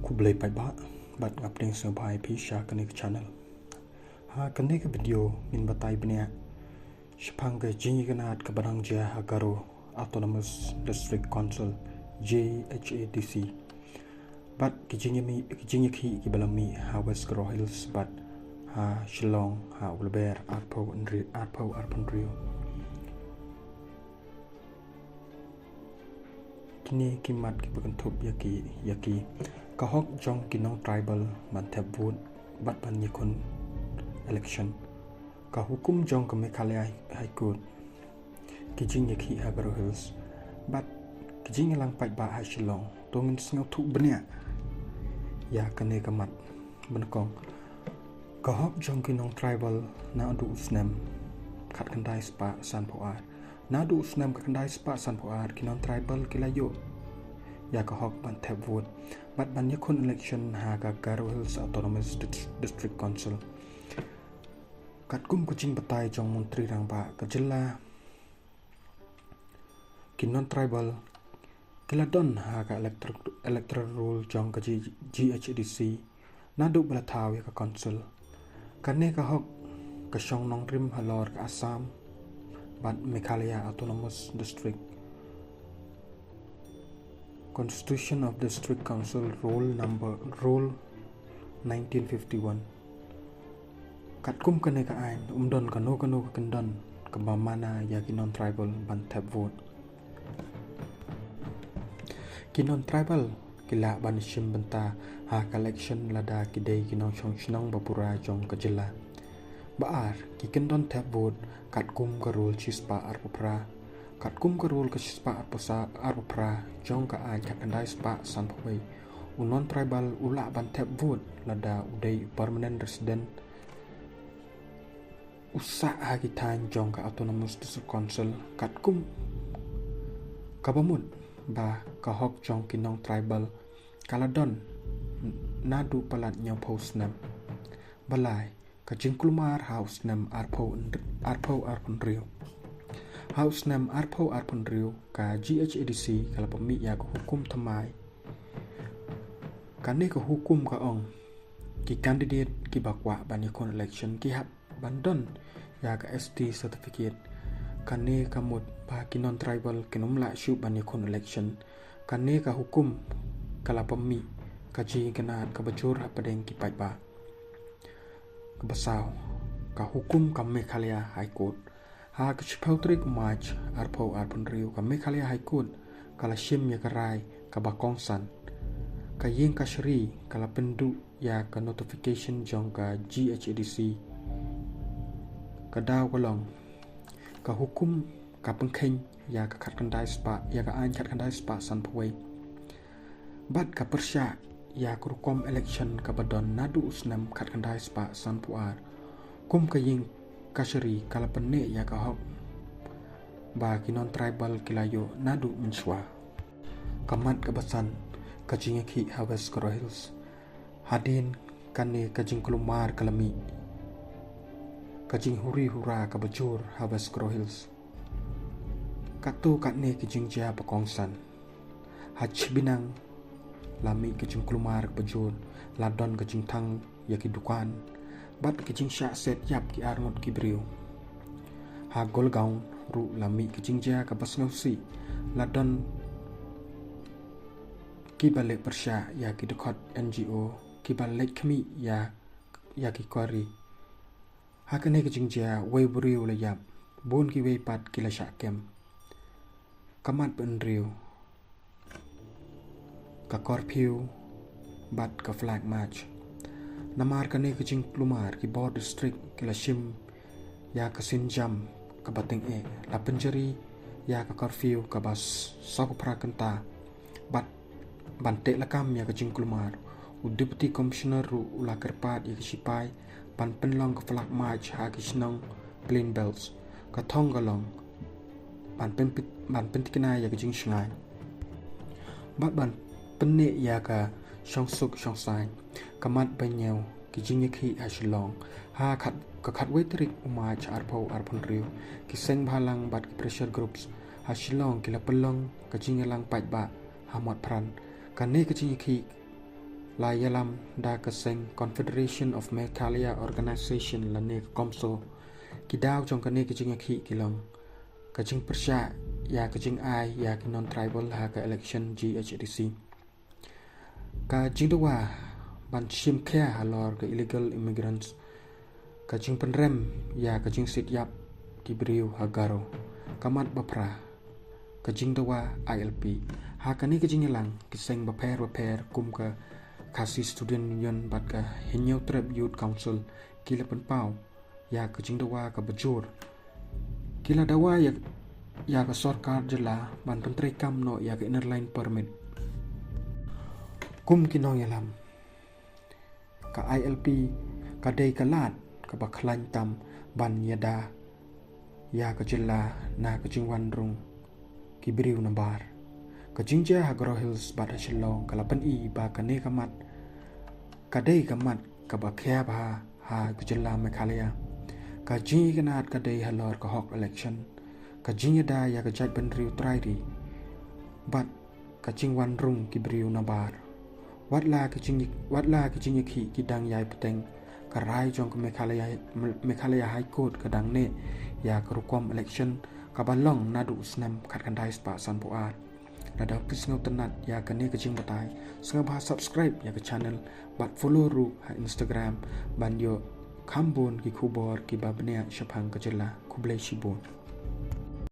Kublai Paiba, but updating Sabai Pisha Connect channel. Ha connect video min batai bnia. Shapanga Jinganat Kabarangja Hagaro Autonomous District Council JHADC. But Kijiniki Kibalami ha West Garo Hills, but ha Shillong ha Ulber Arpo and Arpo Arpandrio. Kini kimat kibagantup yaki kahok jong kinong tribal mantabud bat panyikun election kahukum jong kemekhalai high court kijing yaki Hagaro Hills bat kijing lang pai ba ha Shillong tongin singau tu benia ya kane kamat benkong kahok jong kinong tribal na adu usnem khat kandai spa san poar Nadu usnam kakandai spa san poar kinon tribal kilayo ya kahok ban vote but ban yakun election ha Hagaro Hills Autonomous District Council katkum kucing batai jong menteri rang ba kejela kinon tribal kiladon ha ka electoral rule jong ka GHDC nadu balathaw ya ka council kanne kahok ka shong nong rim halor ka Assam but Meghalaya Autonomous District Constitution of District Council Rule 1951 Katkum kane ka ain umdon kano kendon kebamana ya kinon tribal ban vote kinon tribal kila ban shim benta ha collection lada kidai kinon shong bapura jong kejela baar kikendon vote katkum karul chispa arpupra katkum karul ke chispa arpupra jong ka ai kakandai spa sanpoi unon tribal ula ban vote lada udai permanent resident usa agitan jong ka Autonomous District Council katkum kabamut ba kahok jong kinong tribal kaladon nadu palat nyaw postnam balai Kajingkulmar House Nam Arpo Arpandrio House Nam Arpo Arpandrio ka GHADC kala pemi ya hukum tamai kane ka hukum ka ong ki candidate ki bakwa banikon election ki hap bandon ya ka ST certificate kane ka mut pa kinon tribal kinomla shu banikon election kane ka hukum kala pemi ka ji ganat ka bajur hapadeng ki paiba Kebasaw ka hukum ka Meghalaya High Court ha ka chipautrik March Arpo Arpandrio ka Meghalaya High Court kala shim ya karai ka bakongsan ka ying ka shri kala pendu ya ka notification jong ka GHADC ka daw kolong ka hukum ka pengkheng ya ka khatkandai spa ya ka an khatkandai spa san phoi bat ka persya ya kurukom election kabadon nadu usnam khatkandai spa sanpuar kum kaying kasari kalapenne ya kahok ba kinon tribal kilayo nadu menswa kamat kabasan kajingeki West Garo Hills hadin kane kajing kulumar kalami kajing huri hura kabajur West Garo Hills katu katne kajing ja pakongsan haj binang lami kecing kelumar bajur ladon kecing tang yaki dukan bat kecing syak set yap ki arngot ki brio ha gol gaun ru lami kecing ja ka basngausi ladon ki balik persya yaki dekot NGO ki balik kami ya yaki kori ha kene kecing ja wei brio la yap bon ki wei pat ki la syak kem kamat benrio ka korpiu bat ka flag march namar kane kajing plumar ki board district kila shim ya ka sinjam ka bating la penjari ya ka korpiu ka bas sakupra kenta bat bante lakam ya kajing plumar deputy commissioner ru ula kerpat ya sipai pan penlong ka flag march ha kisnong plain belts ka thonggalong ban pentikina ya kajing shngai ban penne ya ka shongsuk shongsai kamat banyaw kijinyaki Shillong ha khat wetrik umaj Arpo Arpandrio kiseng bhalang bat pressure groups ha Shillong kila pelong kajingalang pait ba hamot pran kane kijinyaki layalam da kaseng Confederation of Meghalaya Organization lane komso kidaw jong kane kijing akhi kilong kajing persya ya kajing ai ya non tribal ha ka election GHDC ka jingdawa ban shim kya halor ka illegal immigrants kajing penrem ya kajing sit yap kibriu hagaro kamat bapra kajing dawa ILP ha kani kajing ilang kiseng baper kum ka kasi student union bat ka hinyo treb youth council kila penpau ya kajing dawa ka bajur kila dawa ya ka sarkar jela ban pentri kam no ya ka inner line permit kum kinong yalam ka ILP ka day kalat ka baklan tam ban yada ya ka jela na ka jingwan rung kibriu na bar ka jingja hagro hills bat shillong kalapan i ba ka ne kamat ka day kamat ka bakhya ba ha ka jela Meghalaya ka jing kanat ka day halor ka hok election ka jingya da ya ka jaj ban riu trai ri bat ka jingwan rung kibriu na bar watla ka jing ki kidang yai peteng ka rai jong ka Meghalaya High Court ka dang ne ya ka rukom election ka balong nadu snam khat kan dai spa san poat nada pis ngau tenat ya ka ne ka jing batai senga ba subscribe ya ka channel bat follow ru ha Instagram ban yo khambon ki khubor ki babne shapang ka jela kublai shibon